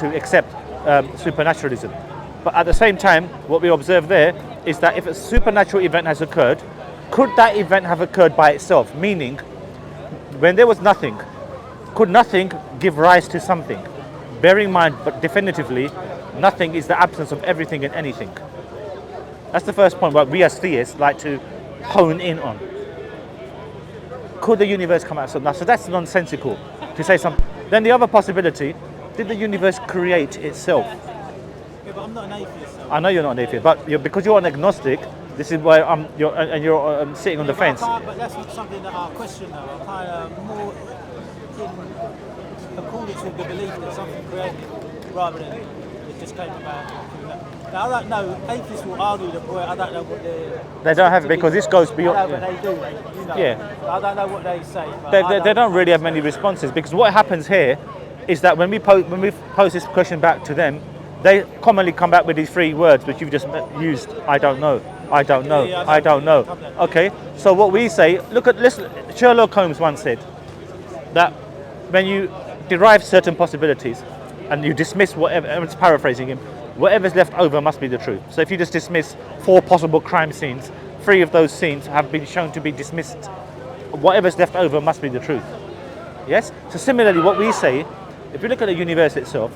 to accept supernaturalism. But at the same time, what we observe there is that if a supernatural event has occurred, could that event have occurred by itself? Meaning, when there was nothing, could nothing give rise to something? Bearing in mind, but definitively, nothing is the absence of everything and anything. That's the first point what we as theists like to hone in on. Could the universe come out of something? So that's nonsensical to say something. Then the other possibility, did the universe create itself? Yeah, but I'm not an atheist. So. I know you're not an atheist, but because you're an agnostic, this is why you're sitting on the fence. But that's not something that I question though. I'm kind of more in accordance with the belief that something created rather than it just came about. Now, I don't know, atheists will argue the point, I don't know what they don't have it because this goes beyond. But they do, you know. Yeah. I don't know what they say. They don't really have many responses because what happens here is that when we pose this question back to them, they commonly come back with these three words which you've just used. I don't know. I don't know. Yeah, I don't know. Okay. So what we say, listen. Sherlock Holmes once said that when you derive certain possibilities and you dismiss whatever, I'm just paraphrasing him, whatever's left over must be the truth. So if you just dismiss 4 possible crime scenes, 3 of those scenes have been shown to be dismissed. Whatever's left over must be the truth. Yes? So similarly, what we say, if you look at the universe itself,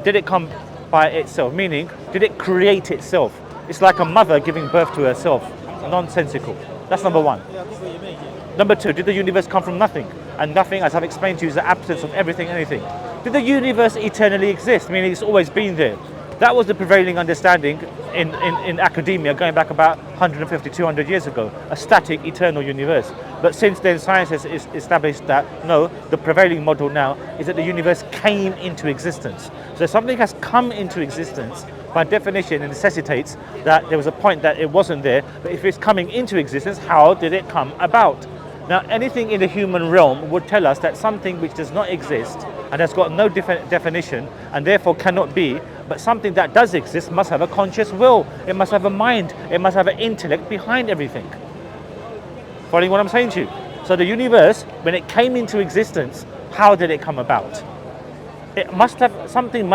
did it come by itself? Meaning, did it create itself? It's like a mother giving birth to herself. Nonsensical. That's number one. Yeah, I get what you mean, yeah. Number 2, did the universe come from nothing? And nothing, as I've explained to you, is the absence of everything, anything. Did the universe eternally exist? Meaning it's always been there. That was the prevailing understanding in academia going back about 150, 200 years ago, a static, eternal universe. But since then, science has established that, no, the prevailing model now is that the universe came into existence. So something has come into existence, by definition, it necessitates that there was a point that it wasn't there, but if it's coming into existence, how did it come about? Now, anything in the human realm would tell us that something which does not exist and has got no definition and therefore cannot be, but something that does exist must have a conscious will. It must have a mind. It must have an intellect behind everything. Following what I'm saying to you? So the universe, when it came into existence, how did it come about? It must have something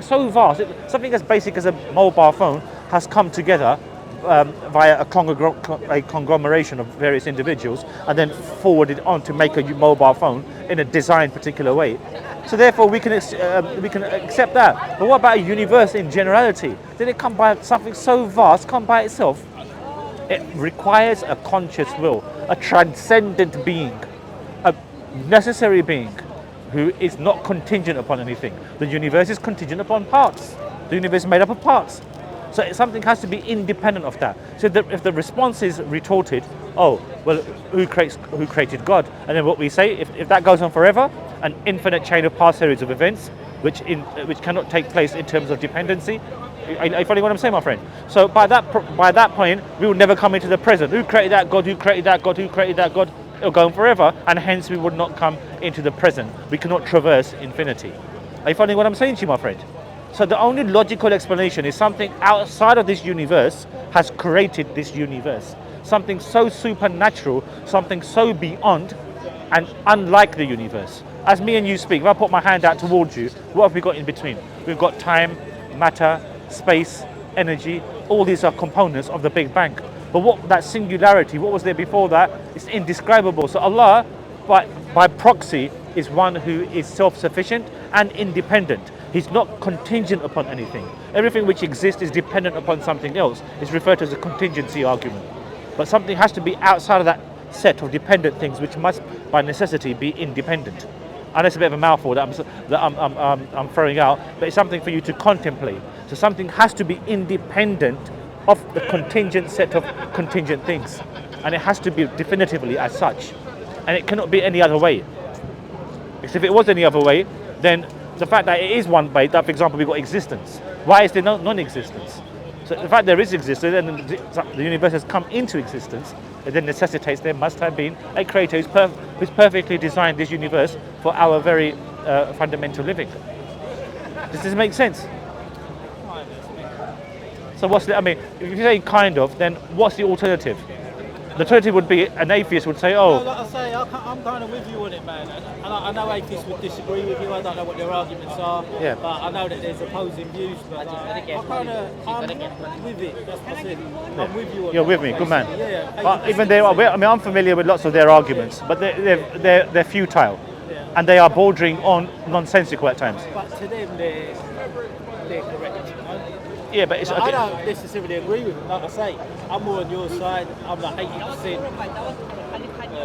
so vast, something as basic as a mobile phone has come together via a conglomeration of various individuals and then forwarded on to make a mobile phone in a designed particular way. So therefore we can accept that. But what about a universe in generality? Did it come by something so vast, come by itself? It requires a conscious will, a transcendent being, a necessary being who is not contingent upon anything. The universe is contingent upon parts. The universe is made up of parts. So something has to be independent of that. So if the response is retorted, oh, well, who created God? And then what we say, if that goes on forever, an infinite chain of past series of events, which cannot take place in terms of dependency. Are you following what I'm saying, my friend? So by that point, we will never come into the present. Who created that God? Who created that God? Who created that God? It'll go on forever, and hence we would not come into the present. We cannot traverse infinity. Are you following what I'm saying to you, my friend? So the only logical explanation is something outside of this universe has created this universe. Something so supernatural, something so beyond and unlike the universe. As me and you speak, if I put my hand out towards you, what have we got in between? We've got time, matter, space, energy. All these are components of the Big Bang. But what that singularity, what was there before that, is indescribable. So Allah, by proxy, is one who is self-sufficient and independent. He's not contingent upon anything. Everything which exists is dependent upon something else. It's referred to as a contingency argument. But something has to be outside of that set of dependent things, which must, by necessity, be independent. And that's a bit of a mouthful that I'm throwing out, but it's something for you to contemplate. So something has to be independent of the contingent set of contingent things. And it has to be definitively as such. And it cannot be any other way. Because if it was any other way, then the fact that it is one way, that for example we've got existence. Why is there no non-existence? So the fact there is existence, and the universe has come into existence, it then necessitates there must have been a creator who's perfectly designed this universe for our very fundamental living. Does this make sense? So if you say kind of, then what's the alternative? The alternative would be an atheist would say, No, oh, like I say, I'm kind of with you on it, man. And I know atheists would disagree with you. I don't know what their arguments are. Yeah. But I know that there's opposing views. But I'm with it. That's what I said. I'm with you on you're that. with me, good man. Yeah. But even they are, I mean, I'm familiar with lots of their arguments, but they're futile, Yeah. and they are bordering on nonsensical at times. But to them, they're correct. You know? Yeah, but it's Like, I okay. don't necessarily agree with them. Like I say, I'm more on your side. I'm like 80%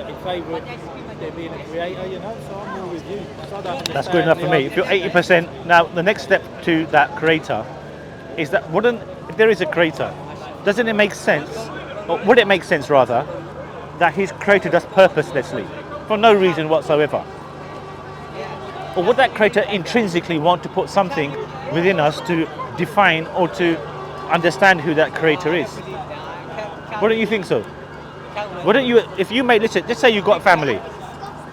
in favour of there being a creator, you know. So I'm more with you. So I don't That's good enough for me. If you're 80%, now the next step to that creator is that if there is a creator, doesn't it make sense, or would it make sense rather, that he's created us purposelessly for no reason whatsoever? Or would that creator intrinsically want to put something within us to define or to understand who that creator is? Wouldn't you think so? Wouldn't you, if you made, listen, just say you've got family,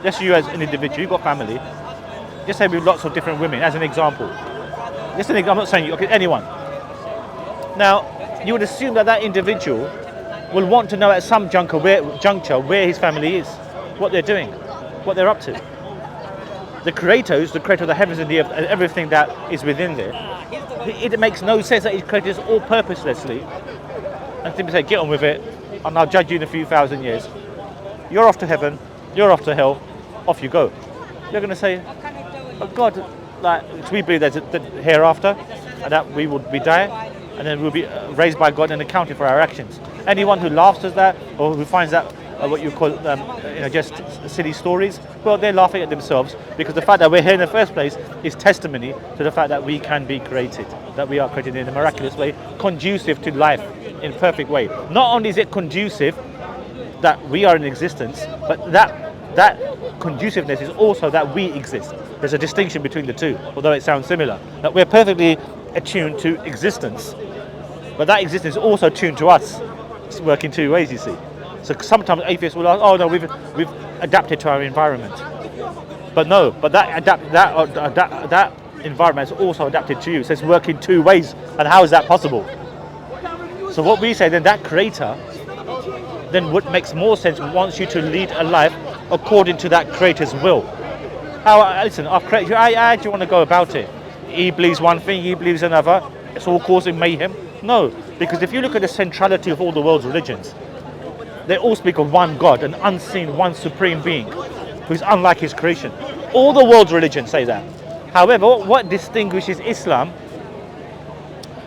just you as an individual, you've got family, just say with lots of different women, as an example. Just an example, I'm not saying you, okay, anyone. Now, you would assume that that individual will want to know at some juncture where his family is, what they're doing, what they're up to. The creator is the creator of the heavens and the earth and everything that is within there. It makes no sense that he created us all purposelessly and simply say, get on with it, and I'll judge you in a few thousand years. You're off to heaven, you're off to hell, off you go. You're going to say, oh God, like, we believe there's a hereafter, and that we will be die, and then we'll be raised by God and accounted for our actions. Anyone who laughs at that, or who finds that what you call just silly stories, well, they're laughing at themselves, because the fact that we're here in the first place is testimony to the fact that we can be created, that we are created in a miraculous way, conducive to life in a perfect way. Not only is it conducive that we are in existence, but that conduciveness is also that we exist. There's a distinction between the two, although it sounds similar. That we're perfectly attuned to existence, but that existence is also tuned to us. It's working two ways, you see. So sometimes atheists will ask, oh no, we've adapted to our environment. But no, but that environment is also adapted to you. So it's working two ways. And how is that possible? So what we say then, that creator, then what makes more sense, wants you to lead a life according to that creator's will. Listen, I've created you, how do you want to go about it? He believes one thing, he believes another. It's all causing mayhem. No, because if you look at the centrality of all the world's religions, they all speak of one God, an unseen, one supreme being, who's unlike his creation. All the world's religions say that. However, what distinguishes Islam?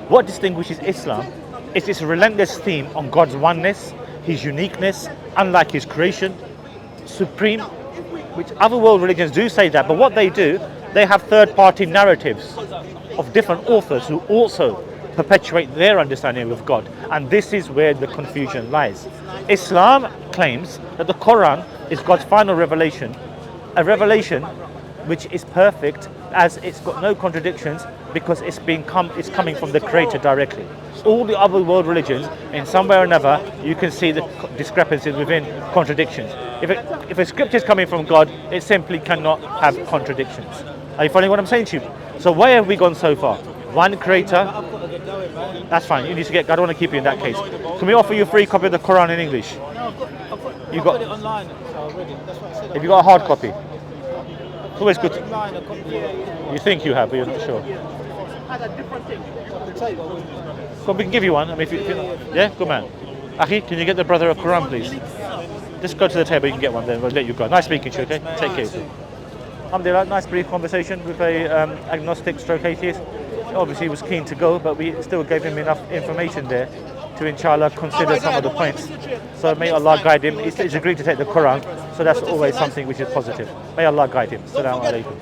What distinguishes Islam is this relentless theme on God's oneness, his uniqueness, unlike his creation, supreme, which other world religions do say that, but what they do, they have third-party narratives of different authors who also perpetuate their understanding of God, and this is where the confusion lies. Islam claims that the Quran is God's final revelation, a revelation which is perfect, as it's got no contradictions, because it's coming from the Creator directly. All the other world religions, in some way or another, you can see the discrepancies within contradictions. If a scripture is coming from God, it simply cannot have contradictions. Are you following what I'm saying to you? So where have we gone so far? One Creator. That's fine. You need to get. I don't want to keep you in that case. Can we offer you a free copy of the Quran in English? No, I've got it online, so I read it. That's what I said. Have you got a hard copy? It's always good. Online, I've got the You think you have, but you're not sure. tape. Well, we can give you one. I mean, if you yeah, good man. Akhi, can you get the brother a Quran, please? Just go to the table. You can get one. Then we'll let you go. Nice speaking to you. Okay, take care. Alhamdulillah, nice brief conversation with a agnostic stroke atheist. Obviously he was keen to go, but we still gave him enough information there to inshallah consider some of the points. So may Allah guide him. He's agreed to take the Quran, so that's always something which is positive. May Allah guide him. Assalamu alaikum.